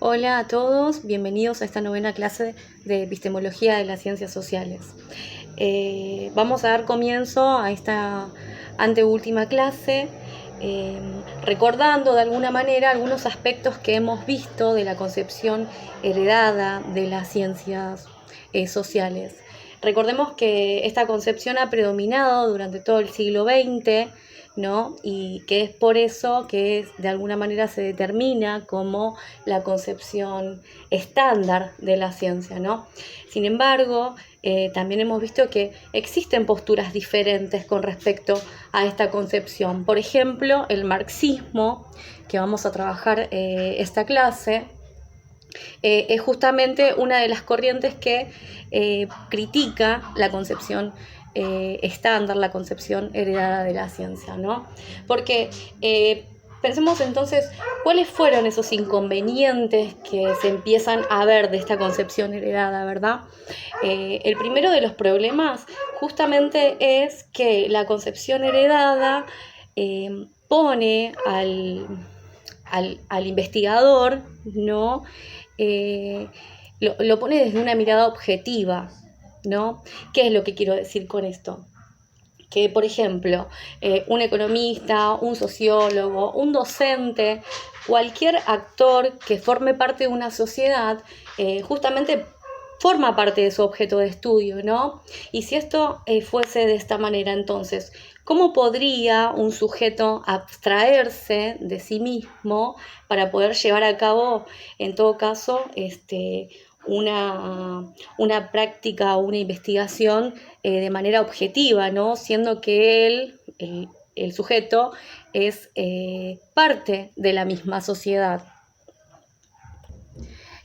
Hola a todos, bienvenidos a esta novena clase de epistemología de las ciencias sociales. Vamos a dar comienzo a esta anteúltima clase recordando de alguna manera algunos aspectos que hemos visto de la concepción heredada de las ciencias sociales. Recordemos que esta concepción ha predominado durante todo el siglo XX, ¿no? Y que es por eso que de alguna manera se determina como la concepción estándar de la ciencia, ¿no? Sin embargo, también hemos visto que existen posturas diferentes con respecto a esta concepción. Por ejemplo, el marxismo, que vamos a trabajar esta clase, es justamente una de las corrientes que critica la concepción estándar, la concepción heredada de la ciencia, ¿no? Porque pensemos entonces cuáles fueron esos inconvenientes que se empiezan a ver de esta concepción heredada, ¿verdad? El primero de los problemas justamente es que la concepción heredada pone al investigador, ¿no? Lo pone desde una mirada objetiva, ¿no? ¿Qué es lo que quiero decir con esto? Que, por ejemplo, un economista, un sociólogo, un docente, cualquier actor que forme parte de una sociedad, justamente forma parte de su objeto de estudio, ¿no? Y si esto fuese de esta manera, entonces, ¿cómo podría un sujeto abstraerse de sí mismo para poder llevar a cabo, en todo caso, una práctica o una investigación de manera objetiva, ¿no? Siendo que él, el sujeto, es parte de la misma sociedad?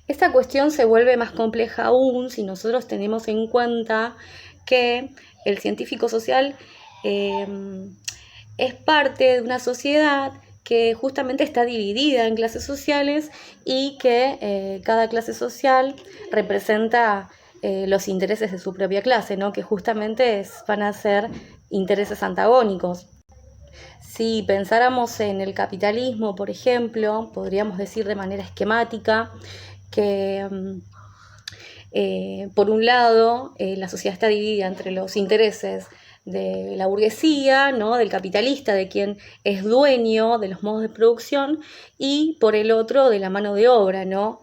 Esta cuestión se vuelve más compleja aún si nosotros tenemos en cuenta que el científico social es parte de una sociedad que justamente está dividida en clases sociales y que cada clase social representa los intereses de su propia clase, ¿no? Que justamente van a ser intereses antagónicos. Si pensáramos en el capitalismo, por ejemplo, podríamos decir de manera esquemática que por un lado la sociedad está dividida entre los intereses de la burguesía, ¿no? Del capitalista, de quien es dueño de los modos de producción, y por el otro de la mano de obra, ¿no?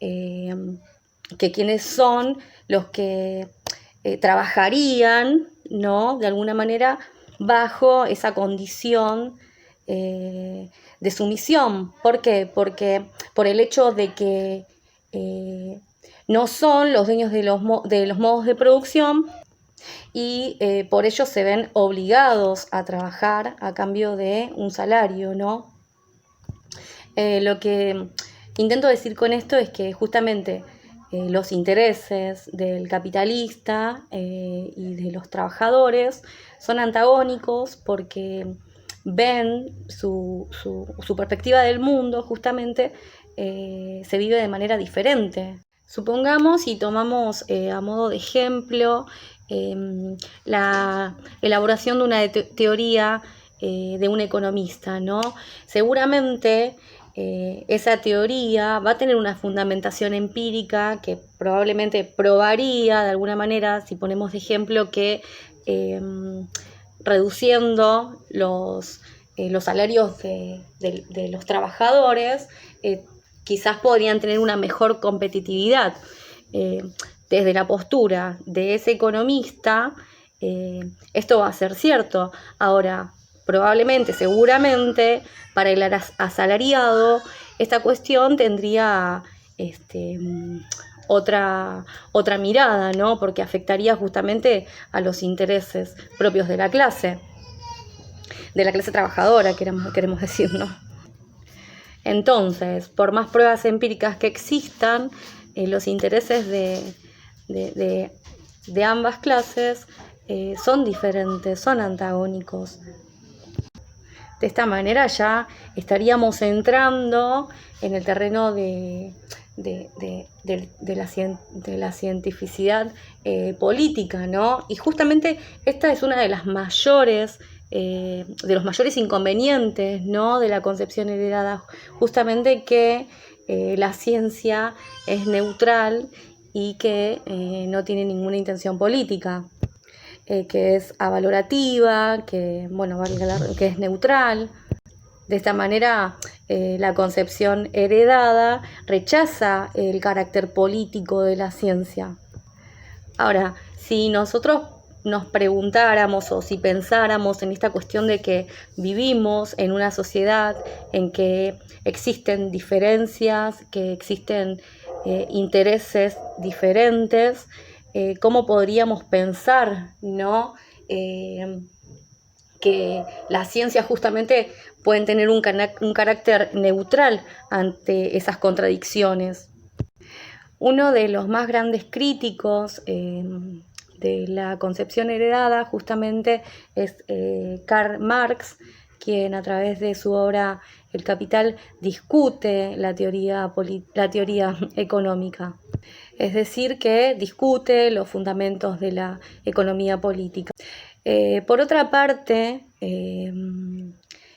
Que quienes son los que trabajarían, ¿no? De alguna manera bajo esa condición de sumisión. ¿Por qué? Porque por el hecho de que no son los dueños de los modos de producción y por ello se ven obligados a trabajar a cambio de un salario, ¿no? Lo que intento decir con esto es que justamente los intereses del capitalista y de los trabajadores son antagónicos porque ven su perspectiva del mundo justamente se vive de manera diferente. Supongamos y tomamos a modo de ejemplo la elaboración de una teoría de un economista, ¿no? Seguramente esa teoría va a tener una fundamentación empírica que probablemente probaría de alguna manera, si ponemos de ejemplo, que reduciendo los salarios de los trabajadores, quizás podrían tener una mejor competitividad. Desde la postura de ese economista, esto va a ser cierto. Ahora, probablemente, seguramente, para el asalariado, esta cuestión tendría otra mirada, ¿no? Porque afectaría justamente a los intereses propios de la clase trabajadora, queremos decir, ¿no? Entonces, por más pruebas empíricas que existan, los intereses de ambas clases son diferentes, son antagónicos. De esta manera ya estaríamos entrando en el terreno de la cientificidad política, ¿no? Y justamente esta es una de las mayores de los mayores inconvenientes, ¿no? De la concepción heredada, justamente que la ciencia es neutral y que no tiene ninguna intención política, que es avalorativa, que es neutral. De esta manera, la concepción heredada rechaza el carácter político de la ciencia. Ahora, si nosotros nos preguntáramos o si pensáramos en esta cuestión de que vivimos en una sociedad en que existen diferencias, que existen intereses diferentes, ¿cómo podríamos pensar, ¿no? Que las ciencias justamente pueden tener un carácter neutral ante esas contradicciones? Uno de los más grandes críticos de la concepción heredada justamente es Karl Marx, quien a través de su obra El Capital discute la teoría económica. Es decir, que discute los fundamentos de la economía política. Por otra parte,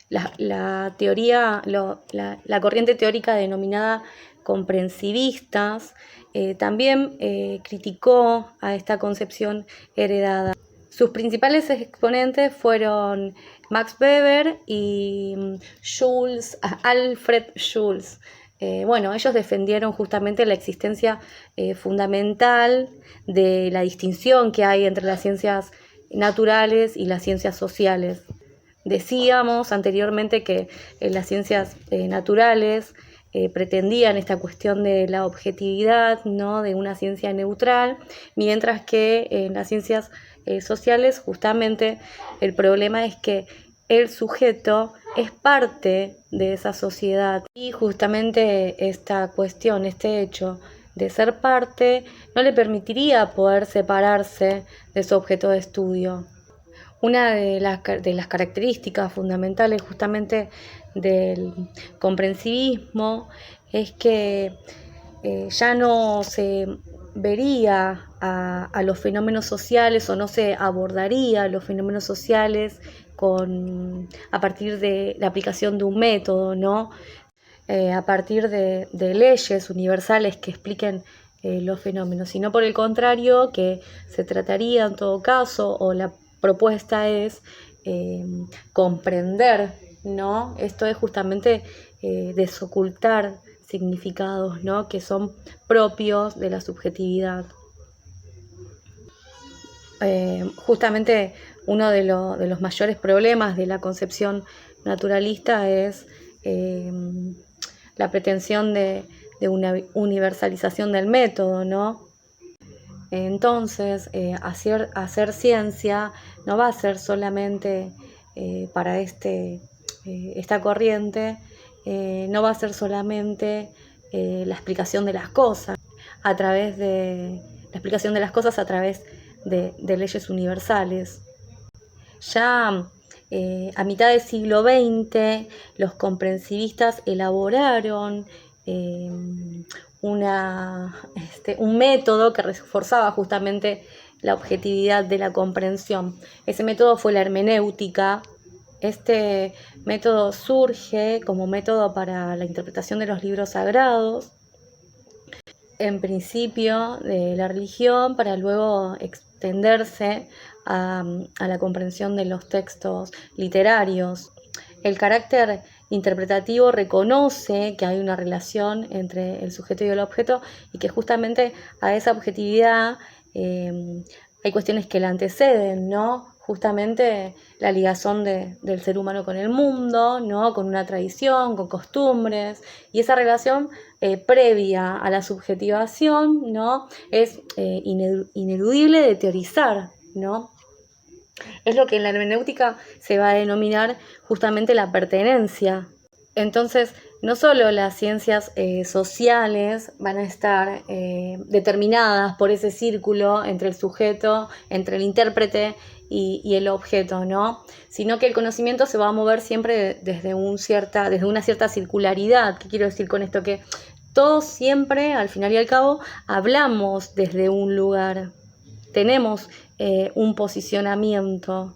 la corriente teórica denominada comprensivistas también criticó a esta concepción heredada. Sus principales exponentes fueron Max Weber y Alfred Schulz. Ellos defendieron justamente la existencia fundamental de la distinción que hay entre las ciencias naturales y las ciencias sociales. Decíamos anteriormente que las ciencias naturales pretendían esta cuestión de la objetividad, ¿no?, de una ciencia neutral, mientras que en las ciencias sociales justamente el problema es que el sujeto es parte de esa sociedad y justamente esta cuestión, este hecho de ser parte, no le permitiría poder separarse de su objeto de estudio. Una de las características fundamentales justamente del comprensivismo es que ya no se vería a los fenómenos sociales o no se abordaría los fenómenos sociales a partir de la aplicación de un método, ¿no? A partir de leyes universales que expliquen los fenómenos, sino por el contrario, que se trataría en todo caso, o la propuesta es comprender, ¿no? Esto es justamente desocultar significados, ¿no?, que son propios de la subjetividad. Justamente uno de los mayores problemas de la concepción naturalista es la pretensión de una universalización del método, ¿no? Entonces, hacer ciencia no va a ser solamente para esta corriente, no va a ser solamente la explicación de las cosas a través de leyes universales. Ya a mitad del siglo XX, los comprensivistas elaboraron un método que reforzaba justamente la objetividad de la comprensión. Ese método fue la hermenéutica. Este método surge como método para la interpretación de los libros sagrados, en principio de la religión, para luego extenderse a la comprensión de los textos literarios. El carácter interpretativo reconoce que hay una relación entre el sujeto y el objeto y que justamente a esa objetividad hay cuestiones que la anteceden, ¿no? Justamente la ligazón del ser humano con el mundo, ¿no?, con una tradición, con costumbres, y esa relación previa a la subjetivación, ¿no?, es ineludible de teorizar, ¿no? Es lo que en la hermenéutica se va a denominar justamente la pertenencia. Entonces, no solo las ciencias sociales van a estar determinadas por ese círculo entre el sujeto, entre el intérprete y el objeto, ¿no?, sino que el conocimiento se va a mover siempre desde una cierta circularidad. ¿Qué quiero decir con esto? Que todos siempre, al final y al cabo, hablamos desde un lugar. Tenemos un posicionamiento.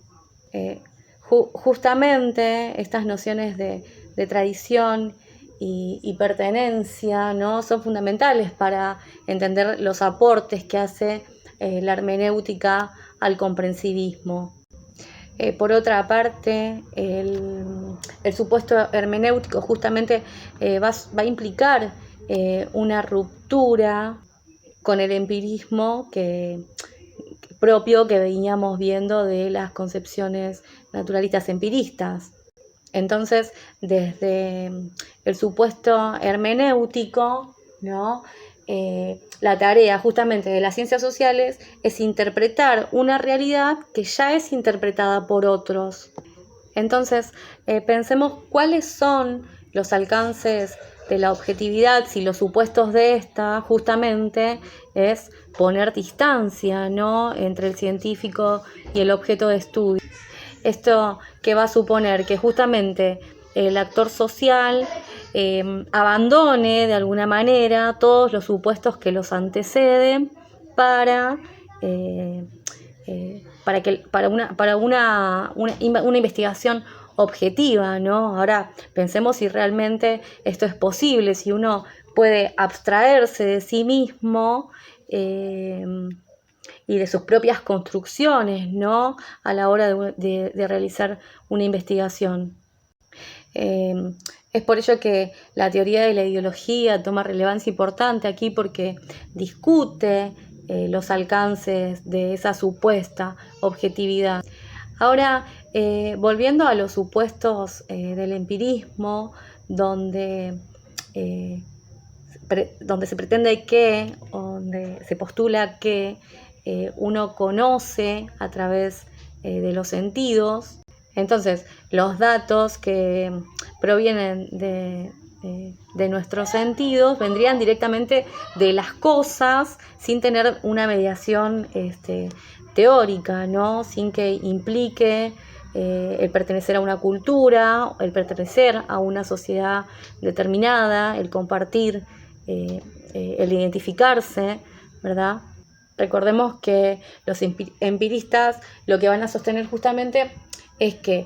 Justamente estas nociones de tradición y pertenencia, ¿no? Son fundamentales para entender los aportes que hace la hermenéutica al comprensivismo. Por otra parte, el supuesto hermenéutico justamente va a implicar una ruptura con el empirismo propio que veníamos viendo de las concepciones naturalistas empiristas. Entonces, desde el supuesto hermenéutico, ¿no? La tarea justamente de las ciencias sociales es interpretar una realidad que ya es interpretada por otros. Entonces, pensemos cuáles son los alcances de la objetividad, si los supuestos de esta justamente es poner distancia, ¿no?, entre el científico y el objeto de estudio. Esto que va a suponer que justamente el actor social abandone de alguna manera todos los supuestos que los anteceden para una investigación objetiva, ¿no? Ahora pensemos si realmente esto es posible, si uno puede abstraerse de sí mismo y de sus propias construcciones, ¿no?, a la hora de realizar una investigación. Es por ello que la teoría de la ideología toma relevancia importante aquí, porque discute los alcances de esa supuesta objetividad. Ahora, volviendo a los supuestos del empirismo, donde se pretende que, donde se postula que uno conoce a través de los sentidos. Entonces, los datos que provienen de nuestros sentidos vendrían directamente de las cosas, sin tener una mediación teórica, ¿no?, sin que implique el pertenecer a una cultura, el pertenecer a una sociedad determinada, el compartir, el identificarse, ¿verdad? Recordemos que los empiristas lo que van a sostener justamente es que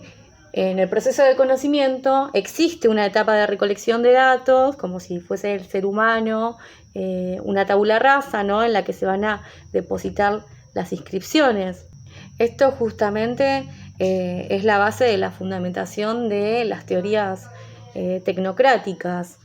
en el proceso de conocimiento existe una etapa de recolección de datos, como si fuese el ser humano, una tabula rasa, ¿no?, en la que se van a depositar las inscripciones. Esto justamente es la base de la fundamentación de las teorías tecnocráticas.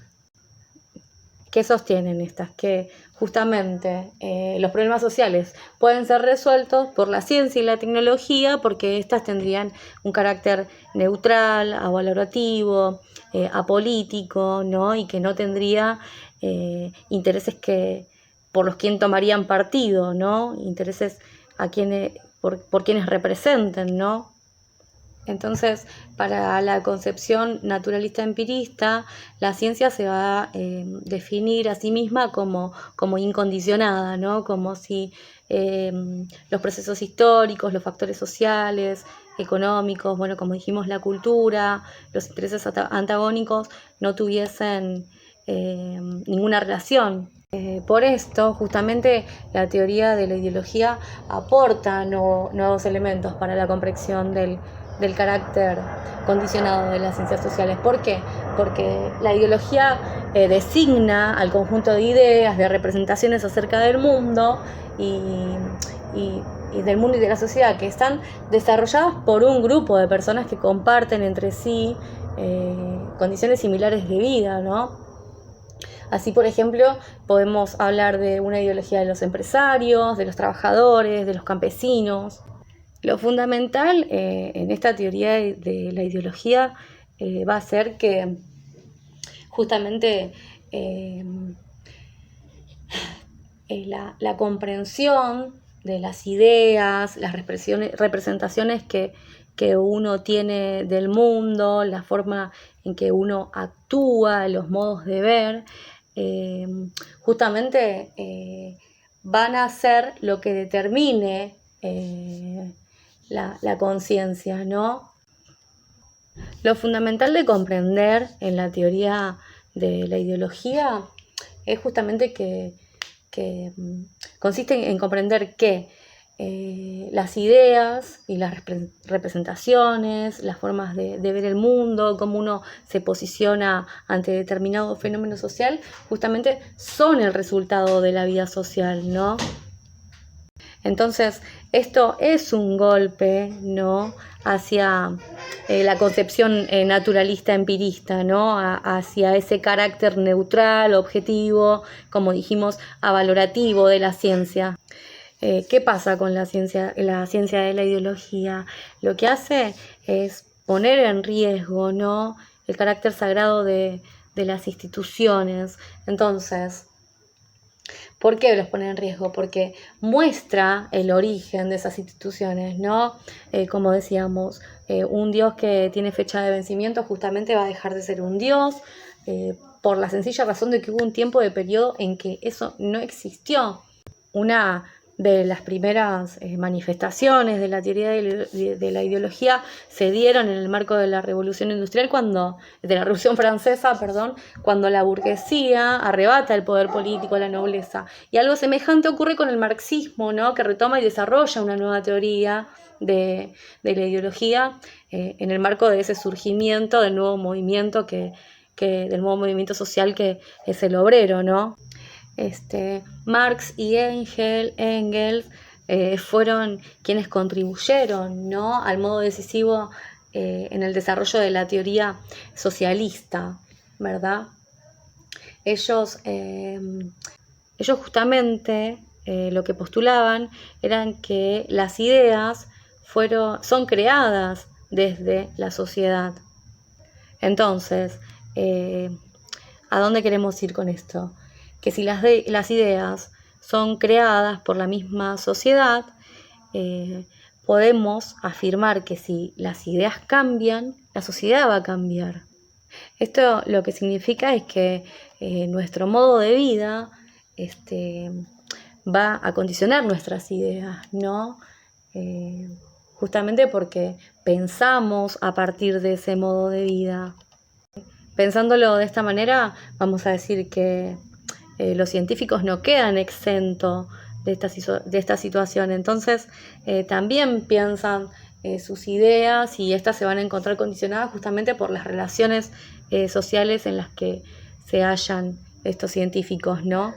¿Qué sostienen estas? Que justamente los problemas sociales pueden ser resueltos por la ciencia y la tecnología, porque éstas tendrían un carácter neutral, avalorativo, apolítico, ¿no?, y que no tendría intereses por los quienes tomarían partido, ¿no?, intereses por quienes representen, ¿no? Entonces, para la concepción naturalista empirista, la ciencia se va a definir a sí misma como incondicionada, ¿no?, como si los procesos históricos, los factores sociales, económicos, bueno, como dijimos, la cultura, los intereses antagónicos no tuviesen ninguna relación. Por esto, justamente, la teoría de la ideología aporta nuevos elementos para la comprensión del carácter condicionado de las ciencias sociales. ¿Por qué? Porque la ideología designa al conjunto de ideas, de representaciones acerca del mundo y del mundo y de la sociedad, que están desarrolladas por un grupo de personas que comparten entre sí condiciones similares de vida, ¿no? Así, por ejemplo, podemos hablar de una ideología de los empresarios, de los trabajadores, de los campesinos. Lo fundamental en esta teoría de la ideología va a ser que justamente la comprensión de las ideas, las representaciones que uno tiene del mundo, la forma en que uno actúa, los modos de ver, justamente van a ser lo que determine la conciencia, ¿no? Lo fundamental de comprender en la teoría de la ideología es justamente que consiste en comprender que las ideas y las representaciones, las formas de ver el mundo, cómo uno se posiciona ante determinado fenómeno social, justamente son el resultado de la vida social, ¿no? Entonces, esto es un golpe, ¿no?, hacia la concepción naturalista empirista, ¿no?, hacia ese carácter neutral, objetivo, como dijimos, avalorativo de la ciencia. ¿Qué pasa con la ciencia de la ideología? Lo que hace es poner en riesgo, ¿no?, el carácter sagrado de las instituciones. Entonces, ¿por qué los pone en riesgo? Porque muestra el origen de esas instituciones, ¿no? Como decíamos, un Dios que tiene fecha de vencimiento justamente va a dejar de ser un Dios, por la sencilla razón de que hubo un tiempo de periodo en que eso no existió. Una de las primeras manifestaciones de la teoría de la ideología se dieron en el marco de la Revolución Industrial, de la Revolución Francesa, cuando la burguesía arrebata el poder político a la nobleza. Y algo semejante ocurre con el marxismo, ¿no?, que retoma y desarrolla una nueva teoría de la ideología en el marco de ese surgimiento del nuevo movimiento del nuevo movimiento social que es el obrero, ¿no? Marx y Engels fueron quienes contribuyeron, ¿no?, al modo decisivo en el desarrollo de la teoría socialista, ¿verdad? Ellos justamente lo que postulaban eran que las ideas son creadas desde la sociedad. Entonces, ¿a dónde queremos ir con esto? Que si las ideas son creadas por la misma sociedad, podemos afirmar que si las ideas cambian, la sociedad va a cambiar. Esto lo que significa es que nuestro modo de vida va a condicionar nuestras ideas, ¿no? Justamente porque pensamos a partir de ese modo de vida. Pensándolo de esta manera, vamos a decir que los científicos no quedan exentos de esta situación. Entonces, también piensan sus ideas y estas se van a encontrar condicionadas justamente por las relaciones sociales en las que se hallan estos científicos, ¿no?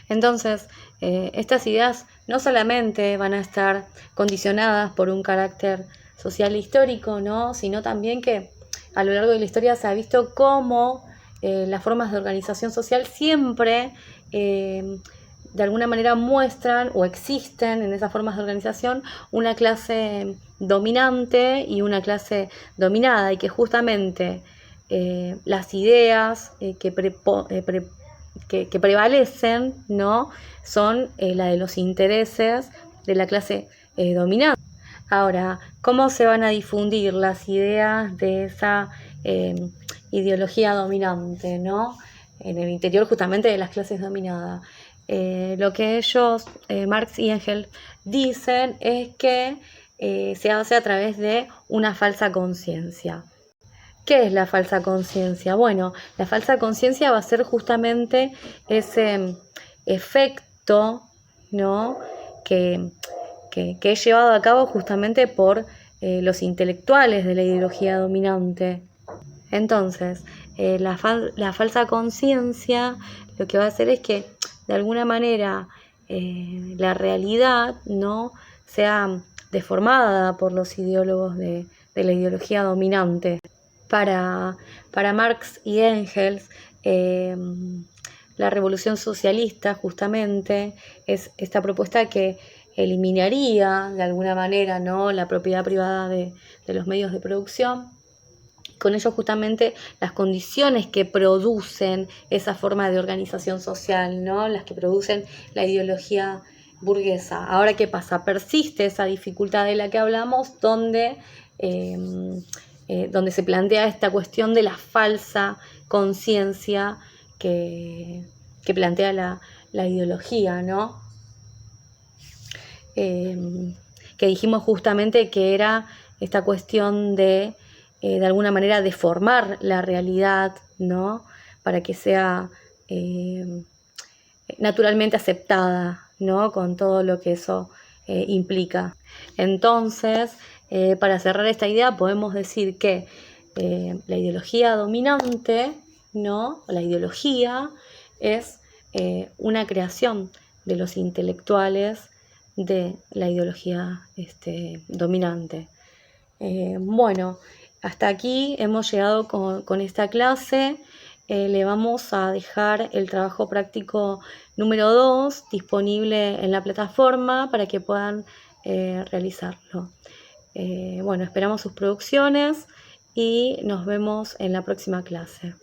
Entonces, estas ideas no solamente van a estar condicionadas por un carácter social e histórico, ¿no?, sino también que a lo largo de la historia se ha visto cómo las formas de organización social siempre de alguna manera muestran o existen en esas formas de organización una clase dominante y una clase dominada, y que justamente las ideas que prevalecen, ¿no?, son la de los intereses de la clase dominante. Ahora, ¿cómo se van a difundir las ideas de esa ideología dominante, ¿no?, en el interior justamente de las clases dominadas? Lo que ellos, Marx y Engels, dicen es que se hace a través de una falsa conciencia. ¿Qué es la falsa conciencia? Bueno, la falsa conciencia va a ser justamente ese efecto, ¿no?, que es llevado a cabo justamente por los intelectuales de la ideología dominante. Entonces, la falsa conciencia lo que va a hacer es que, de alguna manera, la realidad no sea deformada por los ideólogos de la ideología dominante. Para Marx y Engels, la revolución socialista justamente es esta propuesta que eliminaría de alguna manera, ¿no?, la propiedad privada de los medios de producción, con ello justamente las condiciones que producen esa forma de organización social, ¿no?, las que producen la ideología burguesa. Ahora, ¿qué pasa? Persiste esa dificultad de la que hablamos, donde se plantea esta cuestión de la falsa conciencia que plantea la ideología, ¿no? Que dijimos justamente que era esta cuestión de alguna manera deformar la realidad, ¿no?, para que sea naturalmente aceptada, ¿no?, con todo lo que eso implica. Entonces, para cerrar esta idea, podemos decir que la ideología dominante, ¿no? La ideología es una creación de los intelectuales de la ideología dominante. Bueno, hasta aquí hemos llegado con esta clase. Le vamos a dejar el trabajo práctico número 2 disponible en la plataforma para que puedan realizarlo. Bueno, esperamos sus producciones y nos vemos en la próxima clase.